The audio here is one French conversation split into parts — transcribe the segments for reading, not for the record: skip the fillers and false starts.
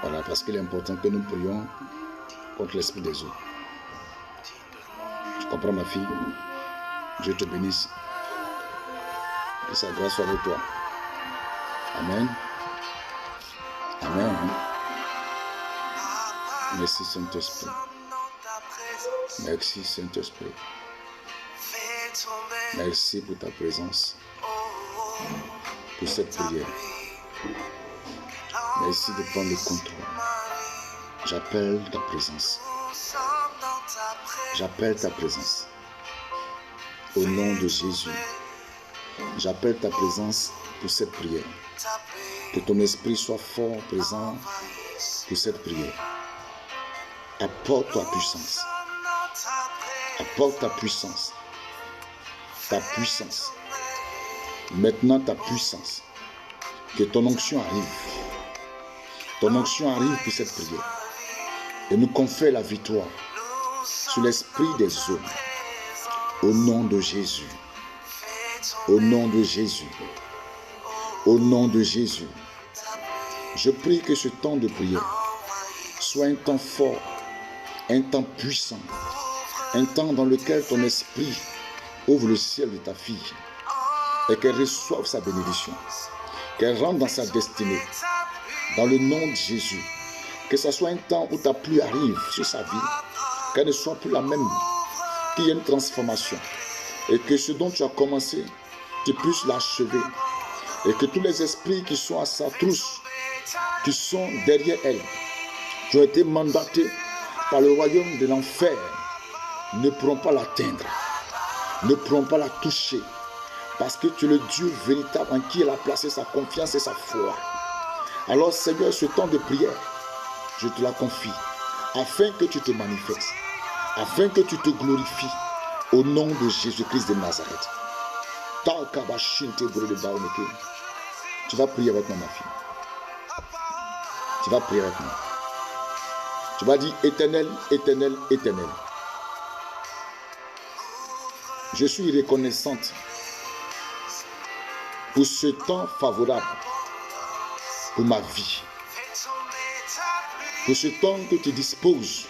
Voilà, parce qu'il est important que nous prions contre l'esprit des eaux. Tu comprends, ma fille? Dieu te bénisse. Que sa grâce soit avec toi. Amen. Amen. Merci Saint-Esprit. Merci Saint-Esprit. Merci pour ta présence, pour cette prière. Merci de prendre le contrôle. J'appelle ta présence. J'appelle ta présence. Au nom de Jésus. J'appelle ta présence pour cette prière. Que ton esprit soit fort présent pour cette prière. Apporte ta puissance. Apporte ta puissance. Ta puissance. Maintenant ta puissance. Que ton onction arrive. Ton onction arrive pour cette prière. Et nous confère la victoire sur l'esprit des hommes. Au nom de Jésus. Au nom de Jésus. Au nom de Jésus. Je prie que ce temps de prière soit un temps fort, un temps puissant, un temps dans lequel ton esprit ouvre le ciel de ta fille et qu'elle reçoive sa bénédiction, qu'elle rentre dans sa destinée, dans le nom de Jésus. Que ce soit un temps où ta pluie arrive sur sa vie, qu'elle ne soit plus la même, qu'il y ait une transformation et que ce dont tu as commencé, tu puisses l'achever et que tous les esprits qui sont à sa trousse, qui sont derrière elle, qui ont été mandatés par le royaume de l'enfer, ne pourront pas l'atteindre, ne pourront pas la toucher, parce que tu es le Dieu véritable en qui elle a placé sa confiance et sa foi. Alors Seigneur, ce temps de prière, je te la confie, afin que tu te manifestes, afin que tu te glorifies, au nom de Jésus-Christ de Nazareth. Tu vas prier avec moi, ma fille. Tu vas prier avec moi. Tu vas dire, Éternel, Éternel, Éternel. Je suis reconnaissante pour ce temps favorable pour ma vie. Pour ce temps que tu disposes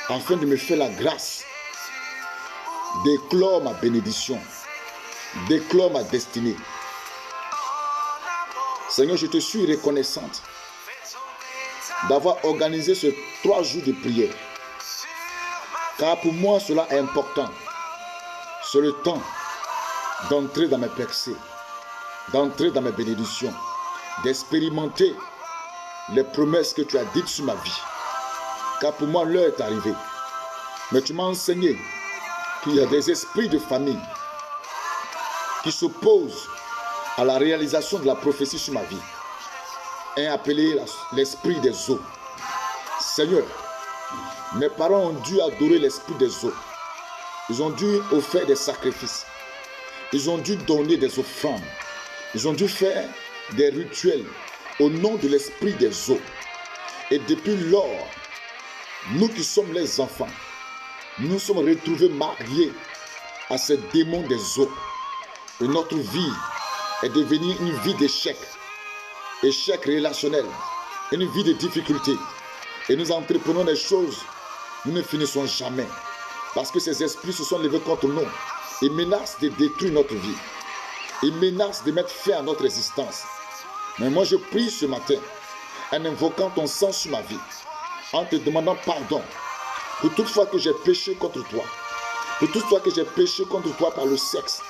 afin de me faire la grâce d'éclore ma bénédiction, d'éclore ma destinée. Seigneur, je te suis reconnaissante d'avoir organisé ces 3 jours de prière. Car pour moi, cela est important. C'est le temps d'entrer dans mes percées, d'entrer dans mes bénédictions, d'expérimenter les promesses que tu as dites sur ma vie. Car pour moi, l'heure est arrivée. Mais tu m'as enseigné qu'il y a des esprits de famille qui s'opposent à la réalisation de la prophétie sur ma vie. Un appelé l'esprit des eaux. Seigneur, mes parents ont dû adorer l'esprit des eaux. Ils ont dû offrir des sacrifices. Ils ont dû donner des offrandes. Ils ont dû faire des rituels au nom de l'esprit des eaux. Et depuis lors, nous qui sommes les enfants, nous sommes retrouvés mariés à ces démons des eaux. Et notre vie est devenue une vie d'échec. Échec relationnel, une vie de difficulté. Et nous entreprenons des choses, nous ne finissons jamais. Parce que ces esprits se sont levés contre nous. Ils menacent de détruire notre vie. Ils menacent de mettre fin à notre existence. Mais moi je prie ce matin, en invoquant ton sang sur ma vie, en te demandant pardon pour toute fois que j'ai péché contre toi, pour toute fois que j'ai péché contre toi par le sexe,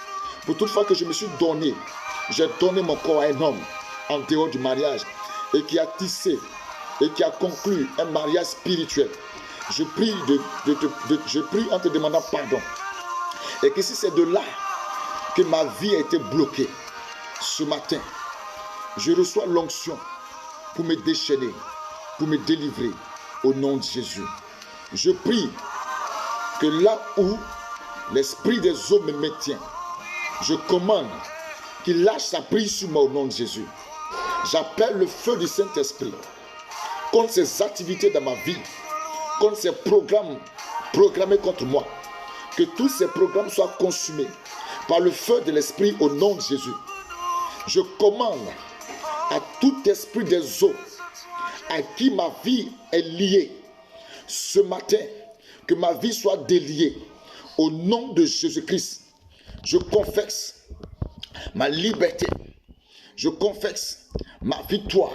pour toute fois que je me suis donné, j'ai donné mon corps à un homme en dehors du mariage et qui a tissé et qui a conclu un mariage spirituel. Je prie en te demandant pardon. Et que si c'est de là que ma vie a été bloquée, ce matin, je reçois l'onction pour me déchaîner, pour me délivrer au nom de Jésus. Je prie que là où l'esprit des eaux me maintient, je commande qu'il lâche sa prise sur moi au nom de Jésus. J'appelle le feu du Saint-Esprit contre ces activités dans ma vie, contre ces programmes programmés contre moi. Que tous ces programmes soient consumés par le feu de l'Esprit au nom de Jésus. Je commande à tout esprit des eaux à qui ma vie est liée, ce matin, que ma vie soit déliée. Au nom de Jésus-Christ, je confesse ma liberté. Je confesse ma victoire.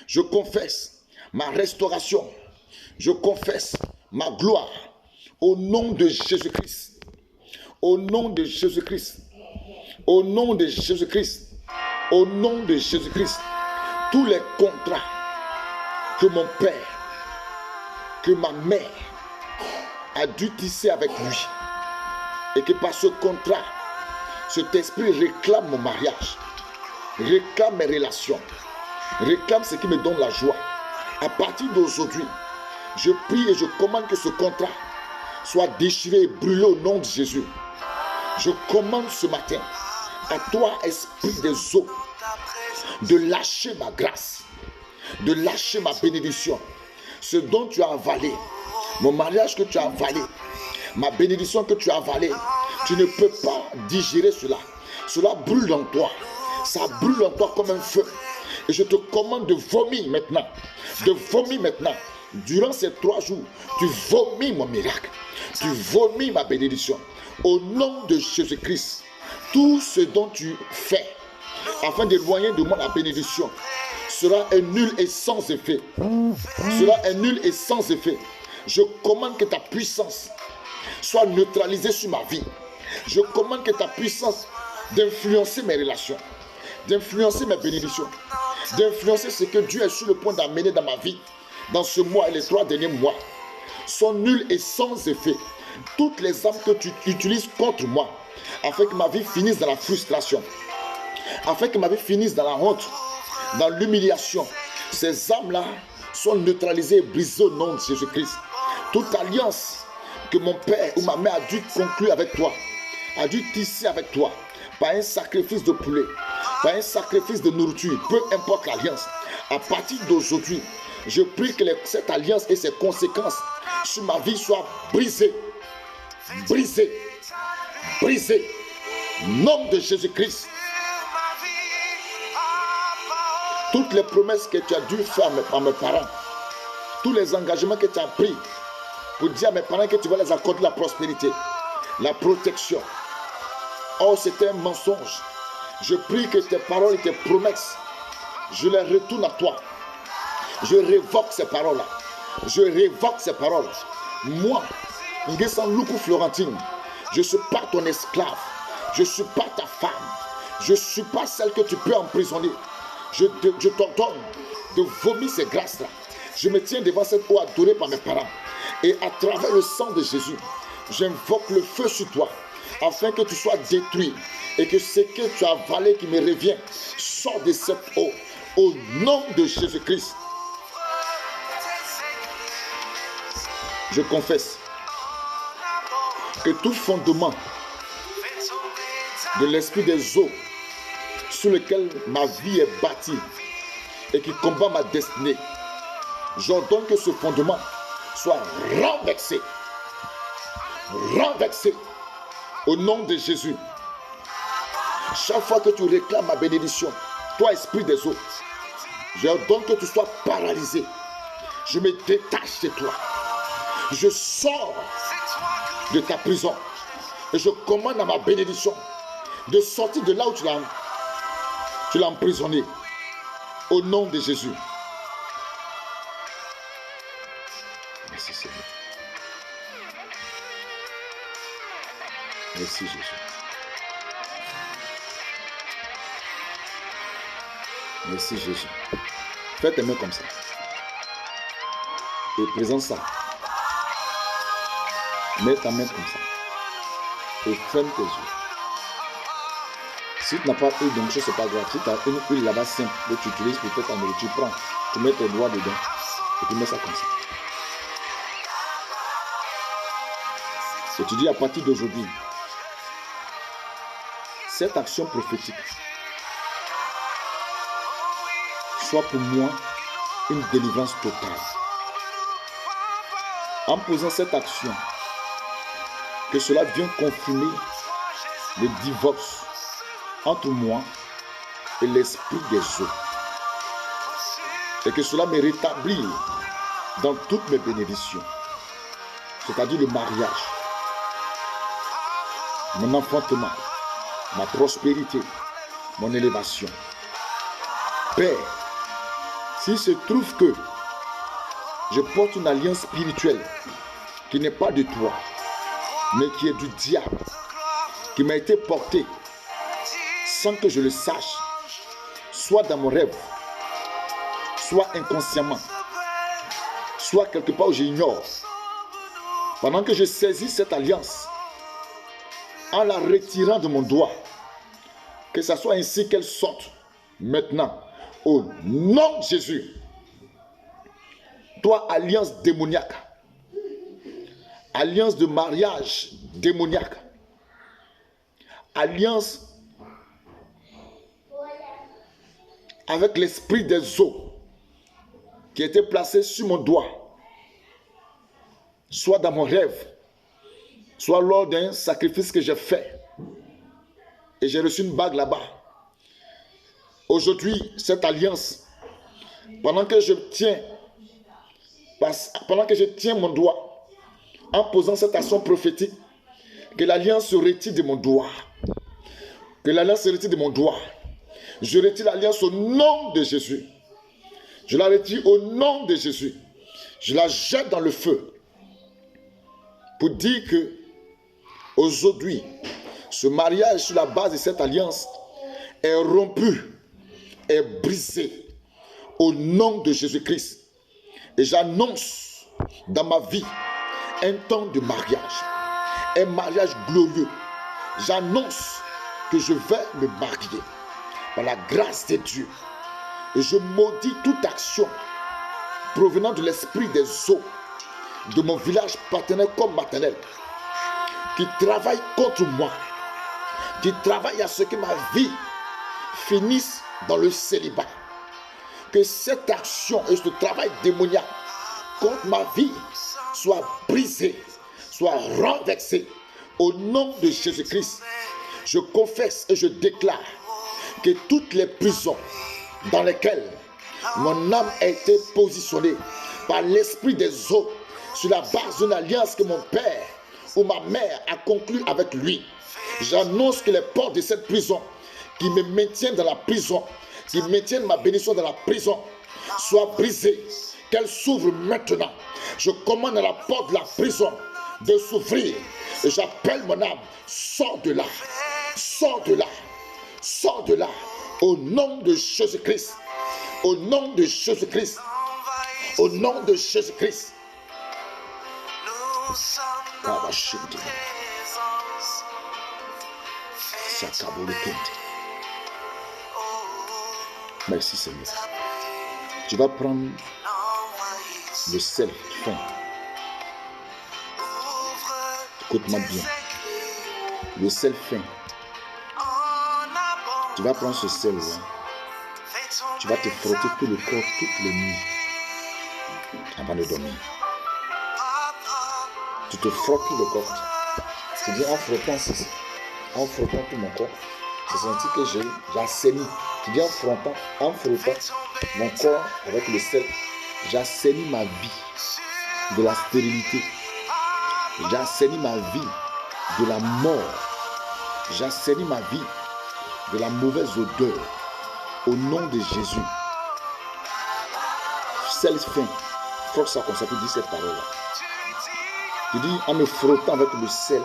Je confesse ma restauration. Je confesse ma gloire. Au nom de Jésus-Christ. Au nom de Jésus-Christ. Au nom de Jésus-Christ. Au nom de Jésus-Christ. Tous les contrats que mon père, que ma mère a dû tisser avec lui, et que par ce contrat, cet esprit réclame mon mariage, réclame mes relations, réclame ce qui me donne la joie. À partir d'aujourd'hui, je prie et je commande que ce contrat soit déchiré et brûlé au nom de Jésus. Je commande ce matin à toi, esprit des eaux, de lâcher ma grâce, de lâcher ma bénédiction, ce dont tu as avalé, mon mariage que tu as avalé, ma bénédiction que tu as avalée. Tu ne peux pas digérer cela. Cela brûle en toi. Ça brûle en toi comme un feu. Et je te commande de vomir maintenant. De vomir maintenant. Durant ces 3 jours, tu vomis mon miracle. Tu vomis ma bénédiction. Au nom de Jésus-Christ, tout ce dont tu fais afin d'éloigner de moi la bénédiction sera nul et sans effet. Cela est nul et sans effet. Je commande que ta puissance soit neutralisée sur ma vie. Je commande que ta puissance d'influencer mes relations, d'influencer mes bénédictions, d'influencer ce que Dieu est sur le point d'amener dans ma vie, dans ce mois et les 3 derniers mois, sont nuls et sans effet. Toutes les âmes que tu utilises contre moi, afin que ma vie finisse dans la frustration, afin que ma vie finisse dans la honte, dans l'humiliation, ces âmes-là sont neutralisées et brisées au nom de Jésus-Christ. Toute alliance que mon père ou ma mère a dû conclure avec toi, a dû tisser avec toi, par un sacrifice de poulet, par un sacrifice de nourriture, peu importe l'alliance, à partir d'aujourd'hui, je prie que cette alliance et ses conséquences sur ma vie soient brisées, brisées, brisées. Nom de Jésus-Christ. Toutes les promesses que tu as dû faire à mes parents, tous les engagements que tu as pris pour dire à mes parents que tu vas les accorder la prospérité, la protection. Oh, c'était un mensonge. Je prie que tes paroles et tes promesses, je les retourne à toi. Je révoque ces paroles-là. Je révoque ces paroles. Moi, Nguessan Loukou Florentine, je ne suis pas ton esclave. Je ne suis pas ta femme. Je ne suis pas celle que tu peux emprisonner. Je t'ordonne de vomir ces grâces-là. Je me tiens devant cette eau adorée par mes parents. Et à travers le sang de Jésus, j'invoque le feu sur toi, afin que tu sois détruit et que ce que tu as avalé qui me revient sorte de cette eau. Au nom de Jésus-Christ, je confesse que tout fondement de l'esprit des eaux sur lequel ma vie est bâtie et qui combat ma destinée, j'ordonne que ce fondement soit renversé. Renversé au nom de Jésus. Chaque fois que tu réclames ma bénédiction, toi esprit des eaux, j'ordonne que tu sois paralysé. Je me détache de toi. Je sors de ta prison et je commande à ma bénédiction de sortir de là où tu l'as emprisonné. Au nom de Jésus. Merci Seigneur. Merci Jésus. Merci Jésus. Fais tes mains comme ça. Et présente ça. Mets ta main comme ça. Et ferme tes yeux. Si tu n'as pas eu donc c'est pas grave. Si tu as une huile là-bas simple que tu utilises pour faire ta nourriture, tu prends. Tu mets tes doigts dedans. Et tu mets ça comme ça. Et tu dis à partir d'aujourd'hui, cette action prophétique soit pour moi une délivrance totale. En posant cette action, que cela vienne confirmer le divorce entre moi et l'esprit des eaux. et que cela me rétablit dans toutes mes bénédictions, c'est-à-dire le mariage, mon enfantement, ma prospérité, mon élévation. Père, s'il se trouve que je porte une alliance spirituelle qui n'est pas de toi, mais qui est du diable, qui m'a été portée sans que je le sache, soit dans mon rêve, soit inconsciemment, soit quelque part où j'ignore. Pendant que je saisis cette alliance, en la retirant de mon doigt, que ce soit ainsi qu'elle sorte maintenant, au nom de Jésus. Toi, alliance démoniaque, alliance de mariage démoniaque, alliance avec l'esprit des eaux qui était placé sur mon doigt, soit dans mon rêve, soit lors d'un sacrifice que j'ai fait et j'ai reçu une bague là-bas. Aujourd'hui, cette alliance, pendant que je tiens mon doigt, en posant cette action prophétique, que l'alliance se retire de mon doigt. Que l'alliance se retire de mon doigt. Je retire l'alliance au nom de Jésus. Je la retire au nom de Jésus. Je la jette dans le feu. Pour dire que aujourd'hui, ce mariage sur la base de cette alliance est rompu, est brisé au nom de Jésus-Christ. Et j'annonce dans ma vie un temps de mariage, un mariage glorieux. J'annonce que je vais me marier par la grâce de Dieu. Et je maudis toute action provenant de l'esprit des eaux, de mon village paternel comme maternel, qui travaille contre moi, qui travaille à ce que ma vie finisse dans le célibat. Que cette action et ce travail démoniaque contre ma vie soit brisé, soit renversé au nom de Jésus-Christ. Je confesse et je déclare que toutes les prisons dans lesquelles mon âme a été positionnée par l'esprit des eaux sur la base d'une alliance que mon père ou ma mère a conclue avec lui, j'annonce que les portes de cette prison qui me maintiennent dans la prison, qui maintiennent ma bénédiction dans la prison, soient brisées, qu'elles s'ouvrent maintenant. Je commande à la porte de la prison de s'ouvrir et j'appelle mon âme, sors de là, sors de là, sors de là, au nom de Jésus-Christ, au nom de Jésus-Christ, au nom de Jésus-Christ. Merci Seigneur. Tu vas prendre le sel fin. Écoute-moi bien. Le sel fin. Tu vas prendre ce sel là. Tu vas te frotter tout le corps toutes les nuits avant de dormir. Tu te frottes tout le corps. C'est-à-dire en frottant tout mon corps, j'ai senti que j'ai assaini. Tu dis en frottant mon corps avec le sel, j'ai assaini ma vie de la stérilité. J'ai assaini ma vie de la mort. J'ai assaini ma vie de la mauvaise odeur. Au nom de Jésus. Sel fin. Frotte ça comme ça, tu dis cette parole-là. Tu dis en me frottant avec le sel